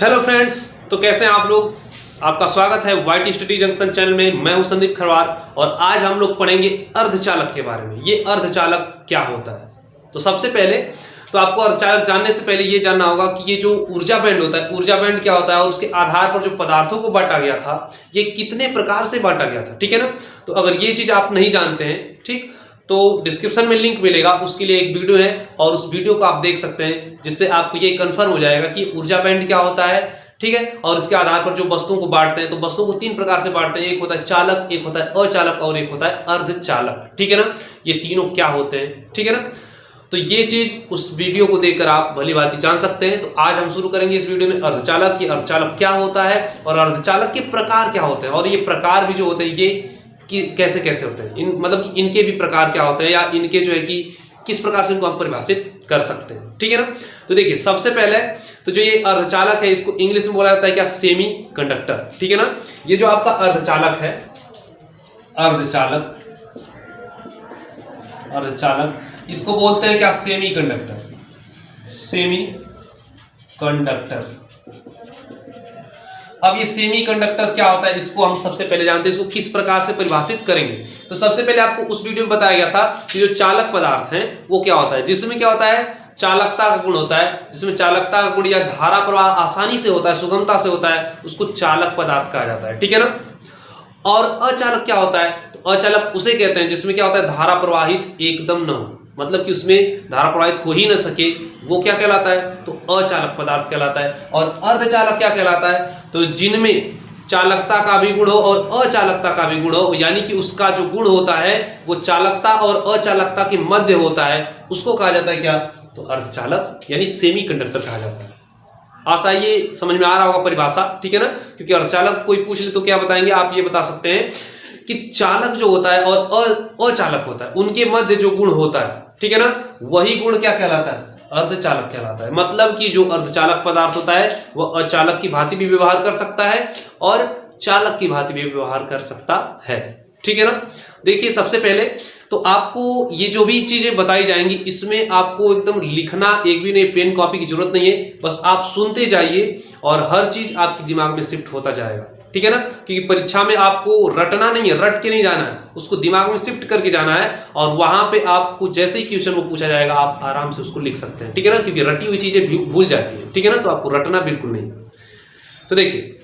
Hello friends, तो कैसे हैं आप लोग। आपका स्वागत है वाइट स्टडी जंक्शन चैनल में। मैं हूं संदीप खरवार और आज हम लोग पढ़ेंगे अर्धचालक के बारे में। ये अर्धचालक क्या होता है। तो सबसे पहले तो आपको अर्धचालक जानने से पहले ये जानना होगा कि ये जो ऊर्जा बैंड होता है, ऊर्जा बैंड क्या होता है और उसके आधार पर जो पदार्थों को बांटा गया था ये कितने प्रकार से बांटा गया था, ठीक है ना। तो अगर ये चीज़ आप नहीं जानते हैं, ठीक, तो डिस्क्रिप्शन में लिंक मिलेगा, उसके लिए एक वीडियो है और उस वीडियो को आप देख सकते हैं, जिससे आपको ये कंफर्म हो जाएगा कि ऊर्जा बैंड क्या होता है, ठीक है। और इसके आधार पर जो वस्तुओं को बांटते हैं, तो वस्तुओं को तीन प्रकार से बांटते हैं। एक होता है चालक, एक होता है अचालक और एक होता है अर्धचालक, ठीक है ना। ये तीनों क्या होते हैं, ठीक है ना। तो ये चीज उस वीडियो को देखकर आप भली भांति जान सकते हैं। तो आज हम शुरू करेंगे इस वीडियो में अर्धचालक की, अर्धचालक क्या होता है और अर्धचालक के प्रकार क्या होते हैं, और ये प्रकार भी जो होते हैं ये कि कैसे कैसे होते हैं, मतलब कि इनके भी प्रकार क्या होते हैं या इनके जो है कि किस प्रकार से इनको हम परिभाषित कर सकते हैं, ठीक है ना। तो देखिए सबसे पहले तो जो ये अर्धचालक है इसको इंग्लिश में बोला जाता है क्या, सेमी कंडक्टर, ठीक है ना। ये जो आपका अर्धचालक है, अर्धचालक इसको बोलते हैं क्या, सेमी कंडक्टर, सेमी कंडक्टर। अब ये सेमी कंडक्टर क्या होता है इसको हम सबसे पहले जानते हैं, इसको किस प्रकार से परिभाषित करेंगे। तो सबसे पहले आपको उस वीडियो में बताया गया था कि जो चालक पदार्थ हैं वो क्या होता है, जिसमें क्या होता है, चालकता का गुण होता है, जिसमें चालकता का गुण या धारा प्रवाह आसानी से होता है, सुगमता से होता है, उसको चालक पदार्थ कहा जाता है, ठीक है ना। और अचालक क्या होता है, तो अचालक उसे कहते हैं जिसमें क्या होता है, धारा प्रवाहित एकदम न हो, मतलब कि उसमें धारा प्रवाहित हो ही न सके, वो क्या कहलाता है, तो अचालक पदार्थ कहलाता है। और अर्धचालक क्या कहलाता है, तो जिनमें चालकता का भी गुण हो और अचालकता का भी गुण हो, यानी कि उसका जो गुण होता है वो चालकता और अचालकता के मध्य होता है, उसको कहा जाता है क्या, तो अर्धचालक यानी सेमी कंडक्टर कहा जाता है। आशा ये समझ में आ रहा होगा परिभाषा, ठीक है ना। क्योंकि अर्धचालक कोई पूछ ले तो क्या बताएंगे, आप ये बता सकते हैं कि चालक जो होता है और अचालक होता है उनके मध्य जो गुण होता है, ठीक है ना, वही गुण क्या कहलाता है, अर्धचालक कहलाता है। मतलब कि जो अर्धचालक पदार्थ होता है वह अचालक की भांति भी व्यवहार कर सकता है और चालक की भांति भी व्यवहार कर सकता है, ठीक है ना। देखिए सबसे पहले तो आपको ये जो भी चीजें बताई जाएंगी इसमें आपको एकदम लिखना एक भी नहीं, पेन कॉपी की जरूरत नहीं है, बस आप सुनते जाइए और हर चीज आपके दिमाग में शिफ्ट होता जाएगा, ठीक है ना। क्योंकि परीक्षा में आपको रटना नहीं है, रट के नहीं जाना है, उसको दिमाग में शिफ्ट करके जाना है और वहां पे आपको जैसे ही क्वेश्चन वो पूछा जाएगा आप आराम से उसको लिख सकते हैं, ठीक है ना। क्योंकि रटी हुई चीजें भूल जाती है, ठीक है ना, तो आपको रटना बिल्कुल नहीं। तो देखिए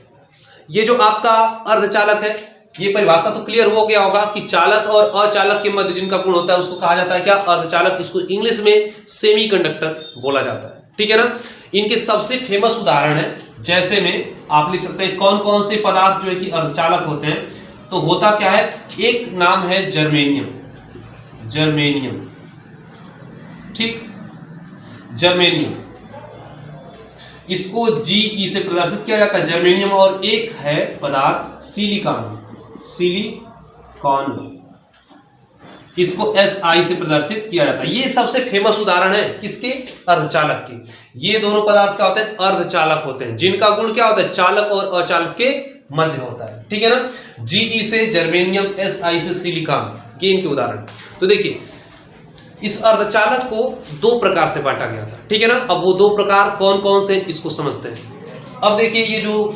ये जो आपका अर्धचालक है, ये परिभाषा तो क्लियर हो गया होगा कि चालक और अचालक के मध्य जिनका गुण होता है उसको कहा जाता है क्या, अर्धचालक। इसको इंग्लिश में सेमी कंडक्टर बोला जाता है, ठीक है ना। इनके सबसे फेमस उदाहरण है, जैसे में आप लिख सकते हैं कौन कौन से पदार्थ जो है कि अर्धचालक होते हैं। तो होता क्या है, एक नाम है जर्मेनियम, जर्मेनियम, ठीक, जर्मेनियम, इसको GE से प्रदर्शित किया जाता है जर्मेनियम। और एक है पदार्थ सिलिकॉन, सिलिकॉन, इसको SI से प्रदर्शित किया जाता है। ये सबसे फेमस उदाहरण है किसके, अर्धचालक के। ये दोनों पदार्थ क्या होते हैं, अर्धचालक होते हैं, जिनका गुण क्या होता है, चालक और अचालक के मध्य होता है, ठीक है ना। GE से जर्मेनियम, SI से सिलिकॉन, ये इनके उदाहरण। तो देखिए इस अर्धचालक को दो प्रकार से बांटा गया था, ठीक है ना। अब वो दो प्रकार कौन कौन से इसको समझते हैं। अब देखिए ये जो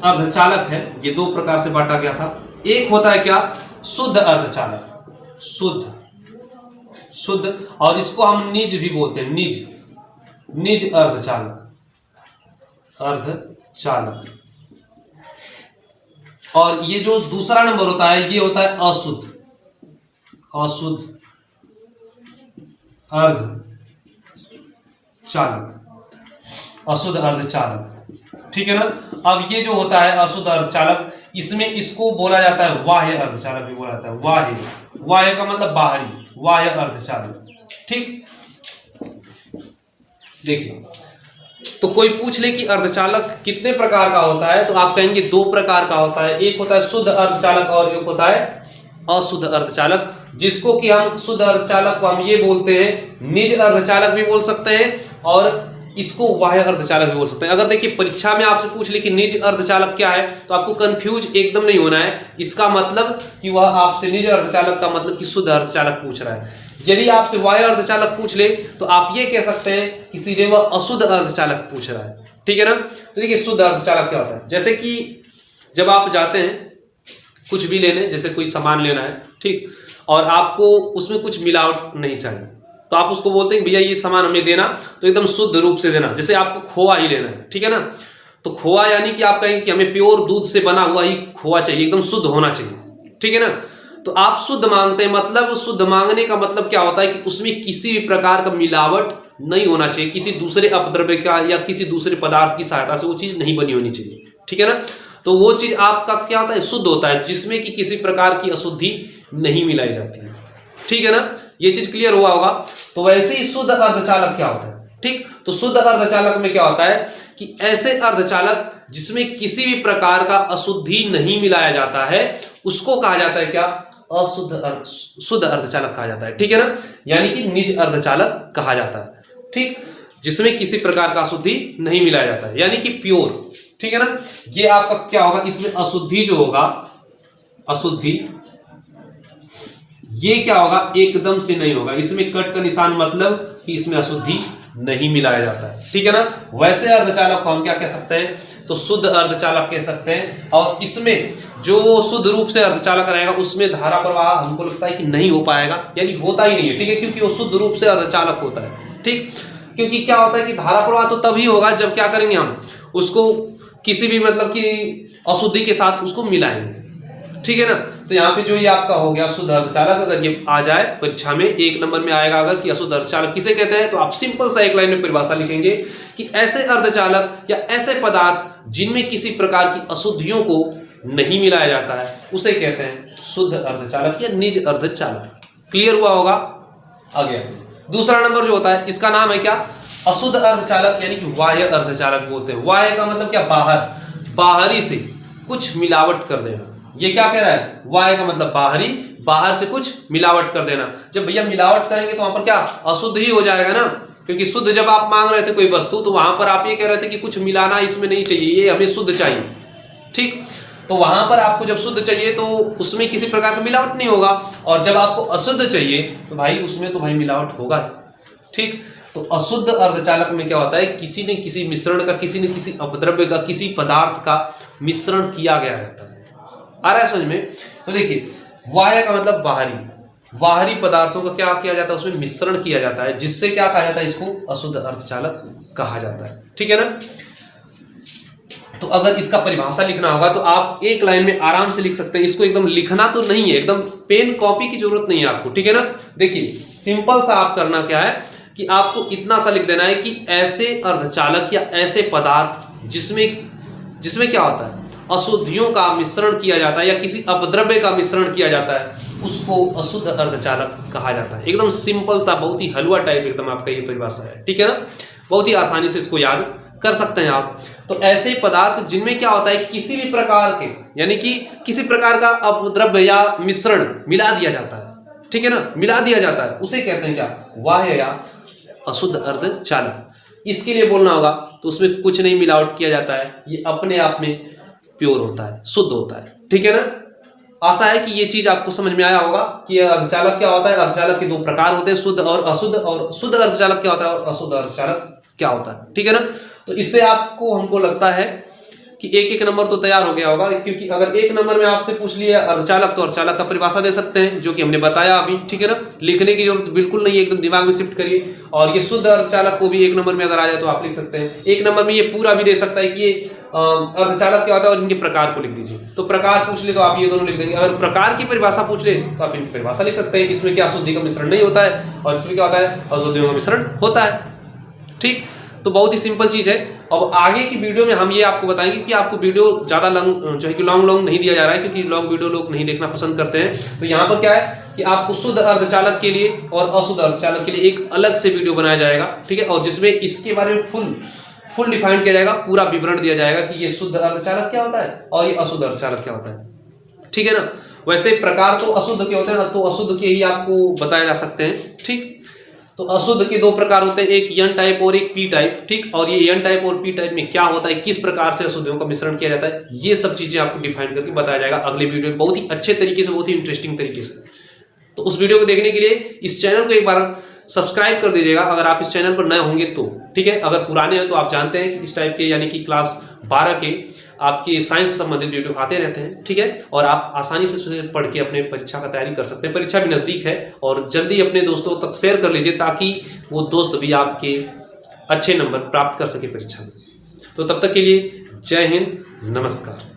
अर्धचालक है ये दो प्रकार से बांटा गया था। एक होता है क्या, शुद्ध अर्धचालक, शुद्ध, और इसको हम निज भी बोलते हैं, निज अर्धचालक, अर्धचालक। और ये जो दूसरा नंबर होता है ये होता है अशुद्ध अर्धचालक, अशुद्ध अर्धचालक, ठीक है ना। अब ये जो होता है अशुद्ध अर्धचालक, इसमें इसको बोला जाता है बाह्य अर्धचालक भी बोला जाता है, बाह्य का मतलब बाहरी, बाह्य अर्धचालक, ठीक। देखिए तो कोई पूछ ले कि अर्धचालक कितने प्रकार का होता है, तो आप कहेंगे दो प्रकार का होता है। एक होता है शुद्ध अर्धचालक और एक होता है अशुद्ध अर्धचालक, जिसको कि हम शुद्ध अर्धचालक को हम ये बोलते हैं निज अर्धचालक भी बोल सकते हैं और इसको बाह्य अर्धचालक भी बोल सकते हैं। अगर देखिए परीक्षा में आपसे पूछ ले कि निज अर्धचालक क्या है, तो आपको कंफ्यूज एकदम नहीं होना है। इसका मतलब कि वह आपसे निज अर्धचालक का मतलब कि शुद्ध अर्धचालक पूछ रहा है। यदि आपसे वायु अर्धचालक पूछ ले तो आप ये कह सकते हैं कि सीधे वह अशुद्ध अर्धचालक पूछ रहा है, ठीक है ना। तो देखिए शुद्ध अर्धचालक क्या होता है, जैसे कि जब आप जाते हैं कुछ भी लेने, जैसे कोई सामान लेना है, ठीक, और आपको उसमें कुछ मिलावट नहीं चाहिए, तो आप उसको बोलते हैं भैया ये सामान हमें देना तो एकदम शुद्ध रूप से देना। जैसे आपको खोआ ही लेना है, ठीक है ना, तो खोआ यानी कि आप कहेंगे कि हमें प्योर दूध से बना हुआ ही खोआ चाहिए, एकदम शुद्ध होना चाहिए, ठीक है ना। तो आप शुद्ध मांगते हैं, मतलब शुद्ध मांगने का मतलब क्या होता है कि उसमें किसी भी प्रकार का मिलावट नहीं होना चाहिए, किसी दूसरे अपद्रव्य का या किसी दूसरे पदार्थ की सहायता से वो चीज़ नहीं बनी होनी चाहिए, ठीक है ना। तो वो चीज़ आपका क्या होता है, शुद्ध होता है, जिसमें कि किसी प्रकार की अशुद्धि नहीं मिलाई जाती है, ठीक है ना। ये चीज़ क्लियर हुआ होगा। तो वैसे ही शुद्ध अर्धचालक क्या होता है, ठीक। तो शुद्ध अर्धचालक में क्या होता है कि ऐसे अर्धचालक जिसमें किसी भी प्रकार का अशुद्धि नहीं मिलाया जाता है उसको कहा जाता है क्या, शुद्ध अर्धचालक कहा जाता है, ठीक है ना, यानी कि निज अर्धचालक कहा जाता है, ठीक, जिसमें किसी प्रकार का अशुद्धि नहीं मिलाया जाता है, यानी कि प्योर, ठीक है ना। ये आपका क्या होगा, इसमें अशुद्धि जो होगा, अशुद्धि ये क्या होगा, एकदम से नहीं होगा, इसमें कट का निशान मतलब कि इसमें अशुद्धि नहीं मिलाया जाता है, ठीक है ना। वैसे अर्धचालक को हम क्या कह सकते हैं, तो शुद्ध अर्धचालक कह सकते हैं। और इसमें जो शुद्ध रूप से अर्धचालक रहेगा उसमें धारा प्रवाह हमको लगता है कि नहीं हो पाएगा, यानी होता ही नहीं है, ठीक है, क्योंकि वो शुद्ध रूप से अर्धचालक होता है, ठीक। क्योंकि क्या होता है कि धारा प्रवाह तो तभी होगा जब क्या करेंगे, हम उसको किसी भी मतलब कि अशुद्धि के साथ उसको मिलाएंगे, ठीक है ना। तो यहाँ पे जो ये आपका हो गया शुद्ध अर्धचालक, अगर ये आ जाए परीक्षा में 1 नंबर में आएगा अगर कि अशुद्ध अर्धचालक किसे कहते हैं, तो आप सिंपल सा एक लाइन में परिभाषा लिखेंगे कि ऐसे अर्धचालक या ऐसे पदार्थ जिनमें किसी प्रकार की अशुद्धियों को नहीं मिलाया जाता है उसे कहते हैं शुद्ध अर्धचालक या निज अर्धचालक। क्लियर हुआ होगा। आगे दूसरा नंबर जो होता है इसका नाम है क्या, अशुद्ध अर्धचालक, यानी कि बाह्य अर्धचालक बोलते हैं। बाह्य का मतलब क्या, बाहर, बाहरी से कुछ मिलावट कर देना, ये क्या कह रहा है, बाह्य का मतलब बाहरी, बाहर से कुछ मिलावट कर देना। जब भैया मिलावट करेंगे तो वहां पर क्या अशुद्ध ही हो जाएगा ना, क्योंकि शुद्ध जब आप मांग रहे थे कोई वस्तु तो वहां पर आप ये कह रहे थे कि कुछ मिलाना इसमें नहीं चाहिए, ये हमें शुद्ध चाहिए, ठीक। तो वहां पर आपको जब शुद्ध चाहिए तो उसमें किसी प्रकार का मिलावट नहीं होगा, और जब आपको अशुद्ध चाहिए तो भाई उसमें तो भाई मिलावट होगा, ठीक। तो अशुद्ध अर्धचालक में क्या होता है, किसी न किसी मिश्रण का, किसी न किसी अपद्रव्य का, किसी पदार्थ का मिश्रण किया गया रहता है। आ रहा है समझ में। तो देखिए बाह्य का मतलब बाहरी, बाहरी पदार्थों का क्या किया जाता है, उसमें मिश्रण किया जाता है, जिससे क्या कहा जाता है, इसको अशुद्ध अर्धचालक कहा जाता है, ठीक है ना। तो अगर इसका परिभाषा लिखना होगा तो आप एक लाइन में आराम से लिख सकते हैं, इसको एकदम लिखना तो नहीं है, एकदम पेन कॉपी की जरूरत नहीं है आपको, ठीक है ना। देखिए सिंपल सा आप करना क्या है कि आपको इतना सा लिख देना है कि ऐसे अर्धचालक या ऐसे पदार्थ जिसमें क्या होता है, अशुद्धियों का मिश्रण किया जाता है या किसी अपद्रव्य का मिश्रण किया जाता है, उसको अशुद्ध अर्धचालक कहा जाता है। एकदम सिंपल सा, बहुत ही हलवा टाइप एकदम आपका ये परिभाषा है, ठीक है ना। बहुत ही आसानी से इसको याद कर सकते हैं आप। तो ऐसे पदार्थ जिनमें क्या होता है, किसी भी प्रकार के, यानी कि किसी प्रकार का अपद्रव्य या मिश्रण मिला दिया जाता है, ठीक है ना, मिला दिया जाता है, उसे कहते हैं क्या, बाह्य या अशुद्ध अर्धचालक। इसके लिए बोलना होगा तो उसमें कुछ नहीं मिलावट किया जाता है, ये अपने आप में प्योर होता है, शुद्ध होता है, ठीक है ना। आशा है कि ये चीज आपको समझ में आया होगा कि अर्धचालक क्या होता है। अर्धचालक के 2 प्रकार होते हैं, शुद्ध और अशुद्ध, और शुद्ध अर्धचालक क्या होता है और अशुद्ध अर्धचालक क्या होता है, ठीक है ना। तो इससे आपको, हमको लगता है कि 1-1 नंबर तो तैयार हो गया होगा, क्योंकि अगर 1 नंबर में आपसे पूछ लिया अर्धचालक तो अर्धचालक का परिभाषा दे सकते हैं, जो कि हमने बताया अभी, ठीक है ना। लिखने की जरूरत बिल्कुल नहीं है, एकदम दिमाग में शिफ्ट करिए। और ये शुद्ध अर्धचालक को भी 1 नंबर में अगर आ जाए तो आप लिख सकते हैं। 1 नंबर में ये पूरा भी दे सकता है कि ये अर्धचालक क्या होता है और इनके प्रकार को लिख दीजिए। तो प्रकार पूछ ले तो आप ये दोनों लिख देंगे, अगर प्रकार की परिभाषा पूछ ले तो आप इनकी परिभाषा लिख सकते हैं। इसमें क्या अशुद्धि का मिश्रण नहीं होता है और इसमें क्या होता है, अशुद्धियों का मिश्रण होता है, ठीक। तो बहुत ही सिंपल चीज़ है। अब आगे की वीडियो में हम ये आपको बताएंगे कि आपको वीडियो ज़्यादा लॉन्ग जो है कि लॉन्ग नहीं दिया जा रहा है, क्योंकि लॉन्ग वीडियो लोग नहीं देखना पसंद करते हैं। तो यहाँ पर क्या है कि आपको शुद्ध अर्धचालक के लिए और अशुद्ध अर्धचालक के लिए एक अलग से वीडियो बनाया जाएगा, ठीक है, और जिसमें इसके बारे में फुल डिफाइन किया जाएगा, पूरा विवरण दिया जाएगा कि ये शुद्ध अर्धचालक क्या होता है और ये अशुद्ध अर्धचालक क्या होता है, ठीक है ना। वैसे प्रकार तो अशुद्ध के होते हैं, तो अशुद्ध के ही आपको बताया जा सकते हैं, ठीक। तो अशुद्ध के 2 प्रकार होते हैं, एक एन टाइप और एक पी टाइप, ठीक। और ये एन टाइप और पी टाइप में क्या होता है, किस प्रकार से अशुद्धियों का मिश्रण किया जाता है, ये सब चीजें आपको डिफाइन करके बताया जाएगा अगले वीडियो में, बहुत ही अच्छे तरीके से, बहुत ही इंटरेस्टिंग तरीके से। तो उस वीडियो को देखने के लिए इस चैनल को एक बार सब्सक्राइब कर दीजिएगा अगर आप इस चैनल पर नए होंगे तो, ठीक है। अगर पुराने हैं तो आप जानते हैं कि इस टाइप के यानी कि क्लास 12 के आपके साइंस से संबंधित वीडियो आते रहते हैं, ठीक है। और आप आसानी से पढ़ के अपने परीक्षा का तैयारी कर सकते हैं। परीक्षा भी नज़दीक है और जल्दी अपने दोस्तों तक शेयर कर लीजिए ताकि वो दोस्त भी आपके अच्छे नंबर प्राप्त कर सके परीक्षा में। तो तब तक के लिए जय हिंद, नमस्कार।